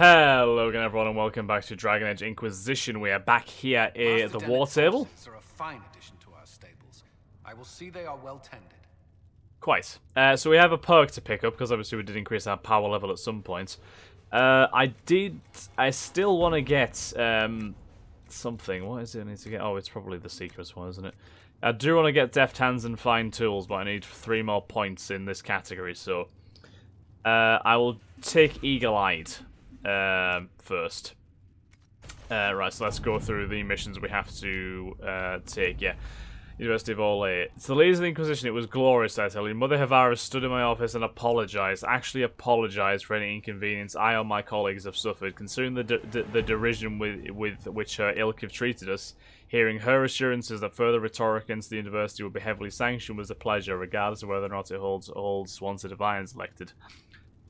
Hello again everyone and welcome back to Dragon Age Inquisition. We are back here at the war table. Are a fine addition to our stables. I will see they are well tended. Quite. So we have a perk to pick up because obviously we did increase our power level at some point. I still want to get something. What is it I need to get? Oh, it's probably the secrets one, isn't it? I do want to get Deft Hands and Fine Tools, but I need 3 more points in this category, so I will take Eagle-Eyed first. Right, so let's go through the missions we have to take. Yeah, University of Orlais. To the leaders of the Inquisition, it was glorious, I tell you. Mother Avvar stood in my office and apologized. Actually apologized for any inconvenience I or my colleagues have suffered. Considering the derision with which her ilk have treated us, hearing her assurances that further rhetoric against the University would be heavily sanctioned was a pleasure, regardless of whether or not it holds one's divines elected.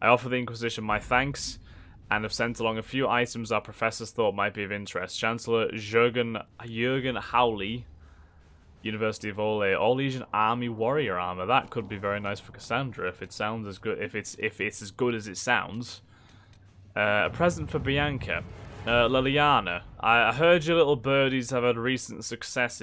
I offer the Inquisition my thanks, and have sent along a few items our professors thought might be of interest. Chancellor Jürgen Howley, University of Orlais, All Legion Army Warrior Armor. That could be very nice for Cassandra if it sounds as good. If it's as good as it sounds. A present for Bianca. Liliana, I heard your little birdies have had recent success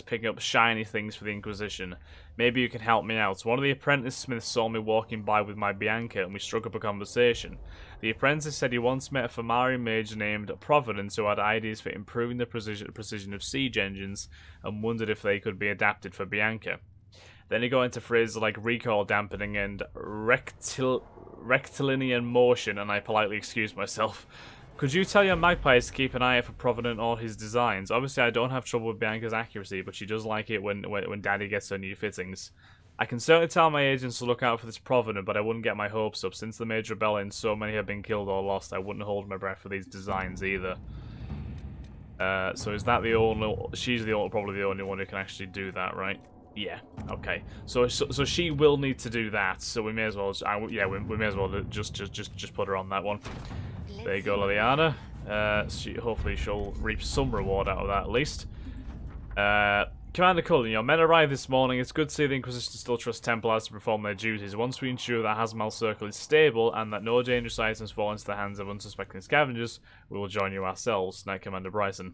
picking up shiny things for the Inquisition. Maybe you can help me out. One of the apprentice smiths saw me walking by with my Bianca and we struck up a conversation. The apprentice said he once met a Fomari mage named Providence who had ideas for improving the precision of siege engines and wondered if they could be adapted for Bianca. Then he got into phrases like recoil dampening and rectilinear motion, and I politely excused myself. Could you tell your magpies to keep an eye out for Provident or his designs? Obviously, I don't have trouble with Bianca's accuracy, but she does like it when Daddy gets her new fittings. I can certainly tell my agents to look out for this Provident, but I wouldn't get my hopes up. Since the Major Rebellion, so many have been killed or lost, I wouldn't hold my breath for these designs either. So is that the only... She's probably the only one who can actually do that, right? Yeah, okay. So she will need to do that, so we may as well... we may as well just put her on that one. There you go, Liliana. Hopefully she'll reap some reward out of that, at least. Commander Cullen, your men arrived this morning. It's good to see the Inquisition still trust Templars to perform their duties. Once we ensure that Hazmal's circle is stable and that no dangerous items fall into the hands of unsuspecting scavengers, we will join you ourselves. Knight Commander Bryson.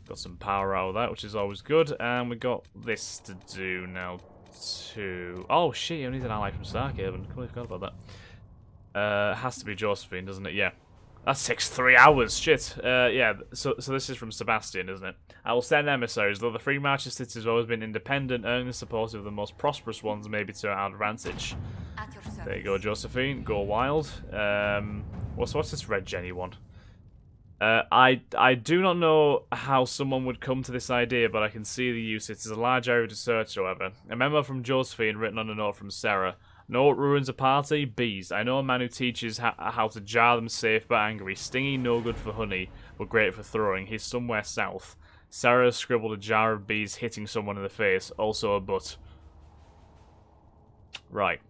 Got some power out of that, which is always good. And we got this to do now, too. Oh, shit, I need an ally from Starkhaven. Completely forgot about that. Has to be Josephine, doesn't it? Yeah. That takes 3 hours. Shit. Yeah, so this is from Sebastian, isn't it? I will send emissaries. Though the Free Marches city has always been independent, earning the support of the most prosperous ones may be to our advantage. There you go, Josephine. Go wild. What's this Red Jenny one? I do not know how someone would come to this idea, but I can see the use. It is a large area to search, however. A memo from Josephine written on a note from Sarah. Know what ruins a party? Bees. I know a man who teaches how to jar them safe but angry. Stingy, no good for honey, but great for throwing. He's somewhere south. Sarah scribbled a jar of bees hitting someone in the face. Also a butt. Right.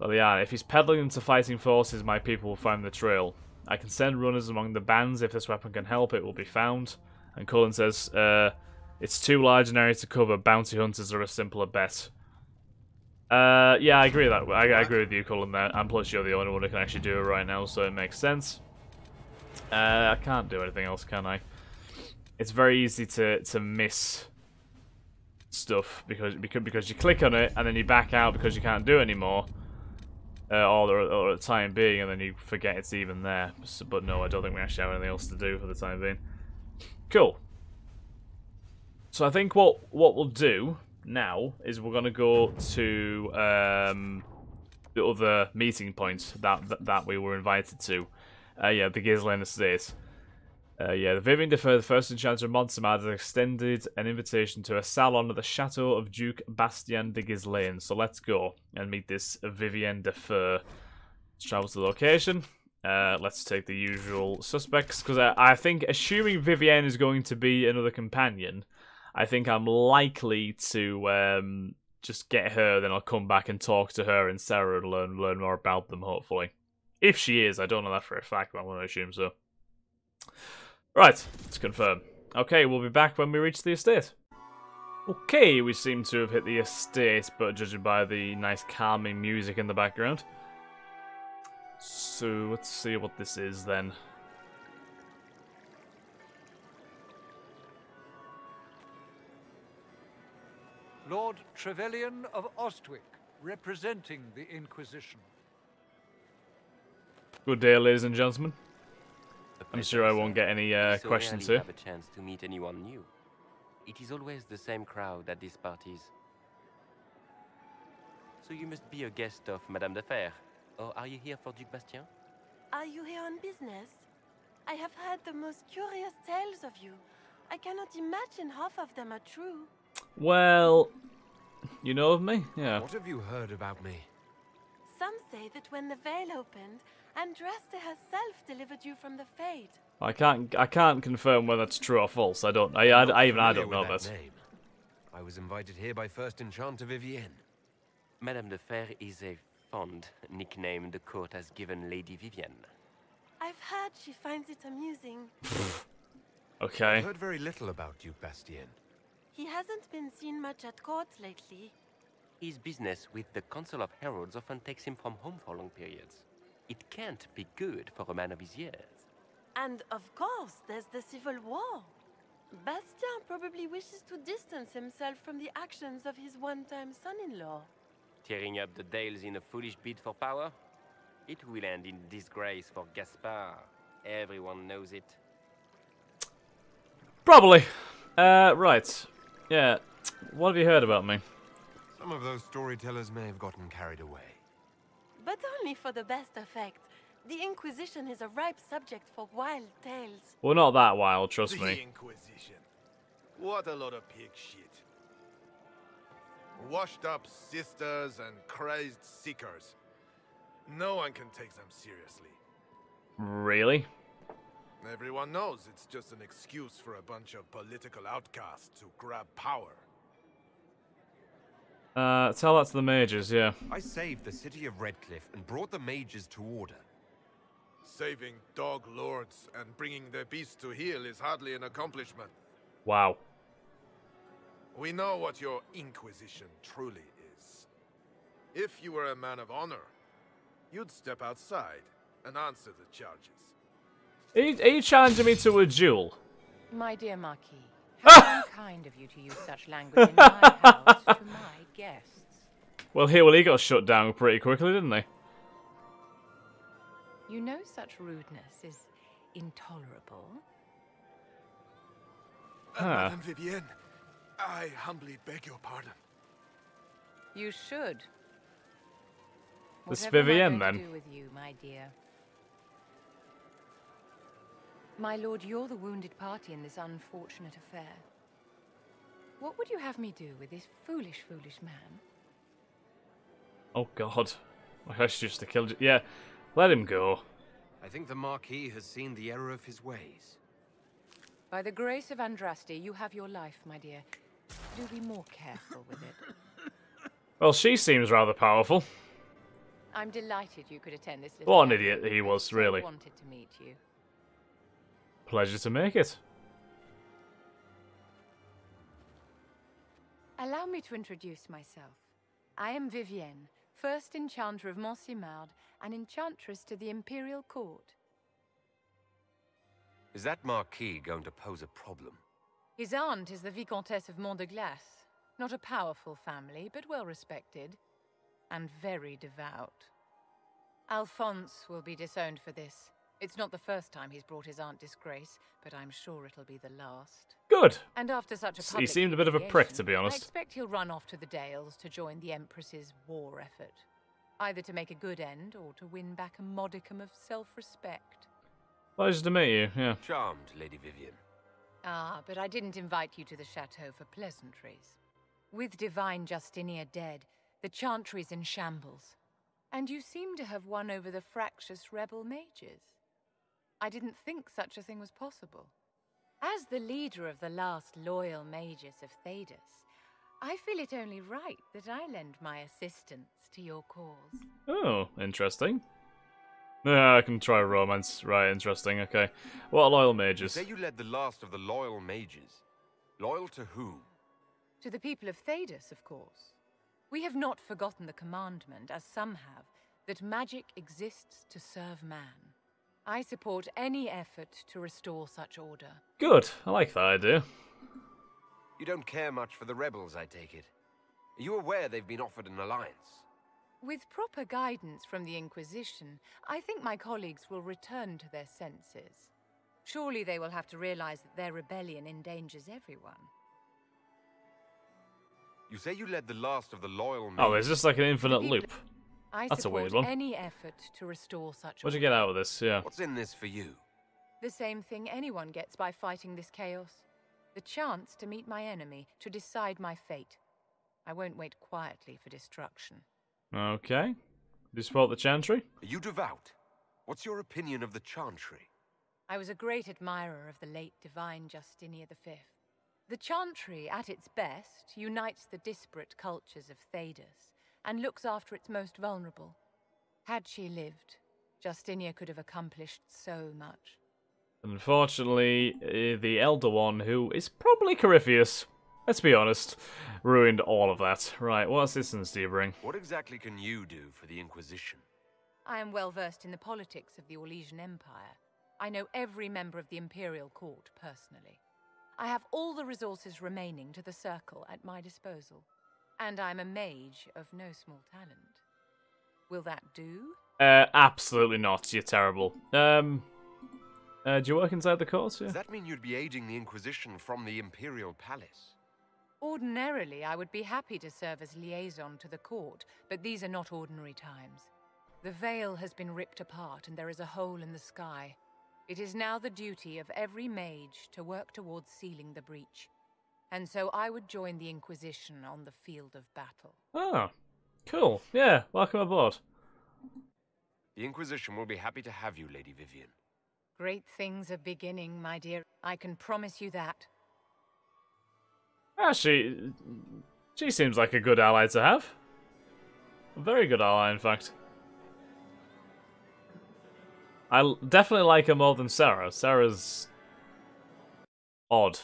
Well, yeah, if he's peddling them to fighting forces, my people will find the trail. I can send runners among the bands. If this weapon can help, it will be found. And Cullen says, it's too large an area to cover. Bounty hunters are a simpler bet. Yeah, I agree with that. I agree with you, Cullen, there. And plus, you're the only one who can actually do it right now, so it makes sense. I can't do anything else, can I? It's very easy to miss stuff because you click on it and then you back out because you can't do it anymore, or at the time being, and then you forget it's even there. But no, I don't think we actually have anything else to do for the time being. Cool. So I think what we'll do now is we're gonna go to the other meeting points that we were invited to. Yeah, the Ghislaine Estate. Yeah, the Vivian Defer, the first enchanter of Montserrat, has extended an invitation to a salon at the chateau of Duke Bastien de Ghislaine. So let's go and meet this Vivian Defer. Let's travel to the location. Let's take the usual suspects, because I think, assuming Vivienne is going to be another companion, I think I'm likely to just get her, then I'll come back and talk to her and Sarah and learn more about them, hopefully. If she is, I don't know that for a fact, but I'm going to assume so. Right, let's confirm. Okay, we'll be back when we reach the estate. Okay, we seem to have hit the estate, but judging by the nice calming music in the background. So let's see what this is then. Lord Trevelyan of Ostwick, representing the Inquisition. Good day, ladies and gentlemen. I'm sure I won't get any questions here. Have a chance to meet anyone new. It is always the same crowd at these parties. So you must be a guest of Madame de Fer, or are you here for Duc Bastien? Are you here on business? I have heard the most curious tales of you. I cannot imagine half of them are true. Well, you know of me? Yeah. What have you heard about me? Some say that when the veil opened, Andraste herself delivered you from the Fade. I can't confirm whether that's true or false. I don't know that. Name. I was invited here by first Enchanter Vivienne. Madame de Fer is a fond nickname the court has given Lady Vivienne. I've heard she finds it amusing. Okay. I've heard very little about Duc Bastien. He hasn't been seen much at court lately. His business with the Council of Heralds often takes him from home for long periods. It can't be good for a man of his years. And of course, there's the Civil War. Bastien probably wishes to distance himself from the actions of his one-time son-in-law. Tearing up the Dales in a foolish bid for power? It will end in disgrace for Gaspard. Everyone knows it. Probably. Right. Yeah. What have you heard about me? Some of those storytellers may have gotten carried away. But only for the best effect. The Inquisition is a ripe subject for wild tales. Well, not that wild, trust me. The Inquisition. What a lot of pig shit. Washed up sisters and crazed seekers. No one can take them seriously. Really? Everyone knows it's just an excuse for a bunch of political outcasts to grab power. Tell that to the mages, yeah. I saved the city of Redcliffe and brought the mages to order. Saving dog lords and bringing their beasts to heel is hardly an accomplishment. Wow. We know what your Inquisition truly is. If you were a man of honor, you'd step outside and answer the charges. Are you challenging me to a duel? My dear Marquis, how unkind of you to use such language in my house to my guests. Well, he got shut down pretty quickly, didn't he? You know such rudeness is intolerable. Madame Vivienne, I humbly beg your pardon. You should. This Whatever Vivienne, am I going then? to do with you, my dear? My lord, you're the wounded party in this unfortunate affair. What would you have me do with this foolish, foolish man? Oh, God. I should just have killed you. Yeah, let him go. I think the Marquis has seen the error of his ways. By the grace of Andraste, you have your life, my dear. Do be more careful with it. Well, she seems rather powerful. I'm delighted you could attend this little What an gathering. idiot he was, I so really. wanted to meet you. Pleasure to make it. Allow me to introduce myself. I am Vivienne, first Enchanter of Montsimard and Enchantress to the Imperial Court. Is that Marquis going to pose a problem? His aunt is the Vicomtesse of Mont de Glace. Not a powerful family, but well respected. And very devout. Alphonse will be disowned for this. It's not the first time he's brought his aunt disgrace, but I'm sure it'll be the last. Good. And after such a public He seemed a bit of a prick, to be humiliation, honest. I expect he'll run off to the Dales to join the Empress's war effort. Either to make a good end, or to win back a modicum of self-respect. Pleasure to meet you, yeah. Charmed, Lady Vivienne. Ah, but I didn't invite you to the chateau for pleasantries. With Divine Justinia dead, the Chantry's in shambles. And you seem to have won over the fractious rebel mages. I didn't think such a thing was possible. As the leader of the last loyal mages of Thedas, I feel it only right that I lend my assistance to your cause. Oh, interesting. Yeah, I can try romance. Right, interesting, okay. What are loyal mages? You say you led the last of the loyal mages. Loyal to whom? To the people of Thedas, of course. We have not forgotten the commandment, as some have, that magic exists to serve man. I support any effort to restore such order. Good. I like that idea. You don't care much for the rebels, I take it. Are you aware they've been offered an alliance? With proper guidance from the Inquisition, I think my colleagues will return to their senses. Surely they will have to realize that their rebellion endangers everyone. You say you led the last of the loyal men. Oh, it's just like an infinite loop. I That's a weird support one. any effort to restore such What'd you order. get out of this? Yeah. What's in this for you? The same thing anyone gets by fighting this chaos. The chance to meet my enemy, to decide my fate. I won't wait quietly for destruction. Okay. Do you support the Chantry? Are you devout? What's your opinion of the Chantry? I was a great admirer of the late divine Justinia V. The Chantry, at its best, unites the disparate cultures of Thedas and looks after its most vulnerable. Had she lived, Justinia could have accomplished so much. Unfortunately, the Elder One, who is probably Corypheus, let's be honest, ruined all of that. Right, what assistance do you bring? What exactly can you do for the Inquisition? I am well versed in the politics of the Orlesian Empire. I know every member of the Imperial Court personally. I have all the resources remaining to the Circle at my disposal. And I'm a mage of no small talent. Will that do? Absolutely not. You're terrible. Do you work inside the court? Yeah. Does that mean you'd be aiding the Inquisition from the Imperial Palace? Ordinarily, I would be happy to serve as liaison to the court, but these are not ordinary times. The veil has been ripped apart and there is a hole in the sky. It is now the duty of every mage to work towards sealing the breach. And so I would join the Inquisition on the field of battle. Oh, cool. Yeah, welcome aboard. The Inquisition will be happy to have you, Lady Vivian. Great things are beginning, my dear. I can promise you that. She seems like a good ally to have. A very good ally, in fact. I definitely like her more than Sarah. Sarah's odd,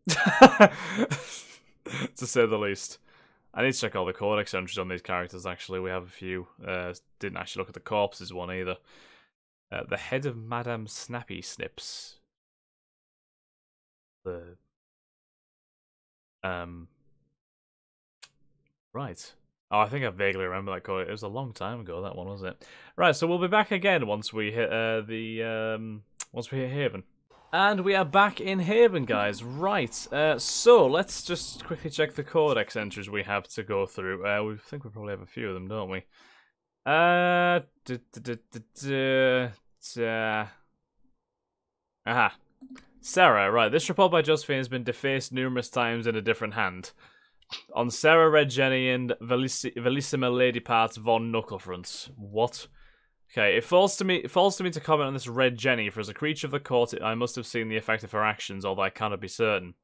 to say the least. I need to check all the codex entries on these characters, actually. We have a few. Didn't actually look at the corpses one either. The head of Madame Snappy Snips. Right. Oh, I think I vaguely remember that code. It was a long time ago, that one, wasn't it? Right, so we'll be back again once we hit once we hit Haven. And we are back in Haven, guys. Right. So let's just quickly check the codex entries we have to go through. We think we probably have a few of them, don't we? Aha. Sarah, right. This report by Josephine has been defaced numerous times in a different hand. On Sarah Red Jenny and Velissima Lady Parts von Knucklefronts. What? Okay, it falls to me to comment on this Red Jenny, for as a creature of the court, I must have seen the effect of her actions, although I cannot be certain.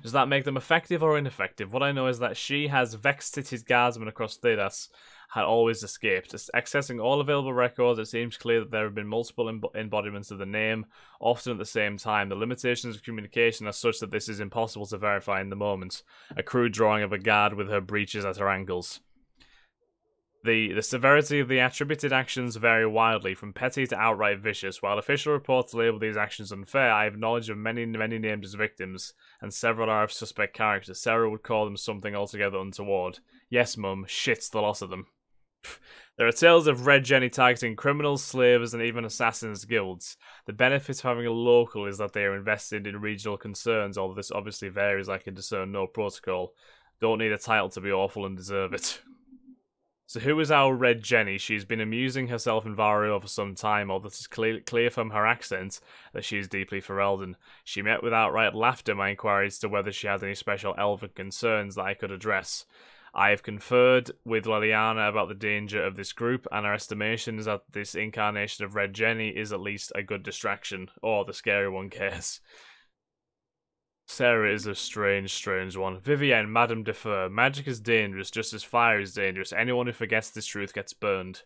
Does that make them effective or ineffective? What I know is that she has vexed his guardsmen across Thedas, had always escaped. Accessing all available records, it seems clear that there have been multiple embodiments of the name, often at the same time. The limitations of communication are such that this is impossible to verify in the moment. A crude drawing of a guard with her breeches at her ankles. The severity of the attributed actions vary wildly, from petty to outright vicious. While official reports label these actions unfair, I have knowledge of many named as victims, and several are of suspect character. Sarah would call them something altogether untoward. Yes, Mum, shit's the lot of them. There are tales of Red Jenny targeting criminals, slavers, and even assassins' guilds. The benefit of having a local is that they are invested in regional concerns, although this obviously varies. I can discern no protocol. Don't need a title to be awful and deserve it. So who is our Red Jenny? She's been amusing herself in Vario for some time, although it is clear from her accent that she is deeply Ferelden. She met with outright laughter my inquiries as to whether she had any special elven concerns that I could address. I have conferred with Liliana about the danger of this group, and our estimation is that this incarnation of Red Jenny is at least a good distraction, or the scary one cares. Sarah is a strange one. Vivienne, Madame Defer. Magic is dangerous, just as fire is dangerous. Anyone who forgets this truth gets burned.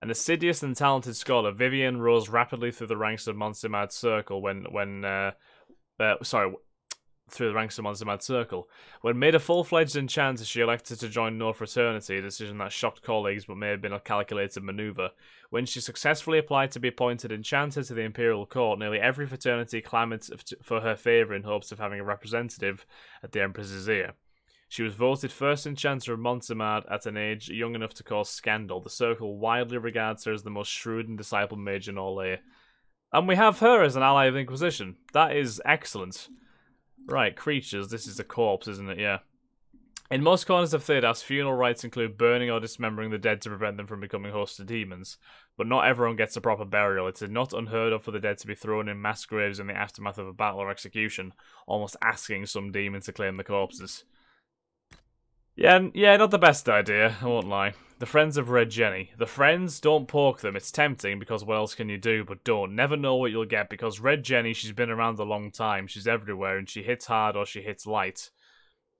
An assiduous and talented scholar, Vivienne rose rapidly through the ranks of Monsimad's circle through the ranks of Monster Mad Circle. When made a full-fledged Enchantress, she elected to join North Fraternity, a decision that shocked colleagues but may have been a calculated maneuver. When she successfully applied to be appointed Enchanter to the Imperial Court, nearly every fraternity clamoured for her favour in hopes of having a representative at the Empress's ear. She was voted first Enchanter of Montserrat at an age young enough to cause scandal. The Circle widely regards her as the most shrewd and discipled mage in all Lair. And we have her as an ally of the Inquisition. That is excellent. Right, creatures. This is a corpse, isn't it? Yeah. In most corners of Thedas, funeral rites include burning or dismembering the dead to prevent them from becoming host to demons. But not everyone gets a proper burial. It is not unheard of for the dead to be thrown in mass graves in the aftermath of a battle or execution, almost asking some demon to claim the corpses. Yeah, not the best idea, I won't lie. The Friends of Red Jenny. The Friends, don't poke them. It's tempting, because what else can you do? But don't. Never know what you'll get, because Red Jenny, she's been around a long time. She's everywhere, and she hits hard or she hits light.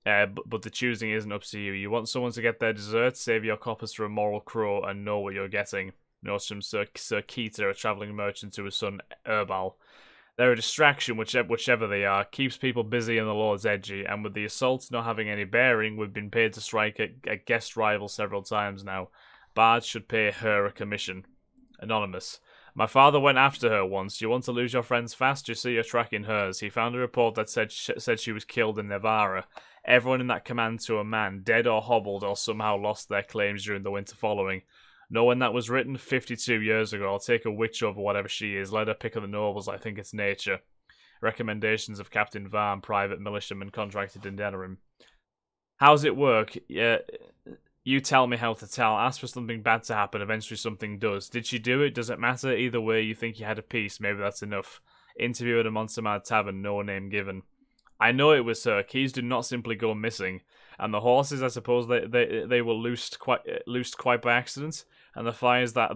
But the choosing isn't up to you. You want someone to get their dessert, save your coppers for a moral crow, and know what you're getting. Notes from Sir Keita, a travelling merchant, to his son Erbal. They're a distraction, whichever they are, keeps people busy and the Lord's edgy, and with the assaults not having any bearing, we've been paid to strike a guest rival several times now. Bards should pay her a commission. Anonymous. My father went after her once. You want to lose your friends fast? You see you're tracking hers. He found a report that said she was killed in Nevara. Everyone in that command to a man, dead or hobbled or somehow lost their claims during the winter following. Know when that was written? 52 years ago. I'll take a witch over whatever she is. Let her pick of the nobles. I think it's nature. Recommendations of Captain Varn, private militiaman contracted in Denerim. How's it work? Yeah, you tell me how to tell. Ask for something bad to happen. Eventually something does. Did she do it? Does it matter? Either way, you think you had a piece. Maybe that's enough. Interview at a Montserrat tavern. No name given. I know it was her. Keys do not simply go missing. And the horses, I suppose, they were loosed quite by accident. And the fires that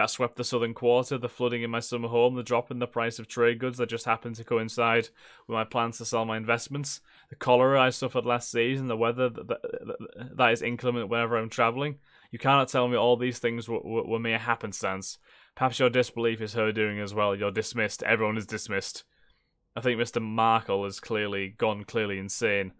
swept the southern quarter, the flooding in my summer home, the drop in the price of trade goods that just happened to coincide with my plans to sell my investments, the cholera I suffered last season, the weather that is inclement whenever I'm travelling. You cannot tell me all these things were mere happenstance. Perhaps your disbelief is her doing as well. You're dismissed. Everyone is dismissed. I think Mr. Markle has gone clearly insane.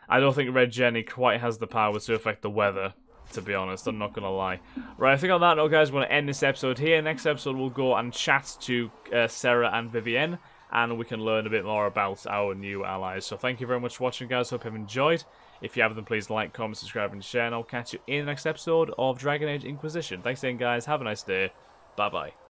I don't think Red Jenny quite has the power to affect the weather, to be honest. I'm not going to lie. Right, I think on that note, guys, we're going to end this episode here. Next episode, we'll go and chat to Sarah and Vivienne, and we can learn a bit more about our new allies. So thank you very much for watching, guys. Hope you've enjoyed. If you haven't, please like, comment, subscribe, and share, and I'll catch you in the next episode of Dragon Age Inquisition. Thanks again, guys. Have a nice day. Bye-bye.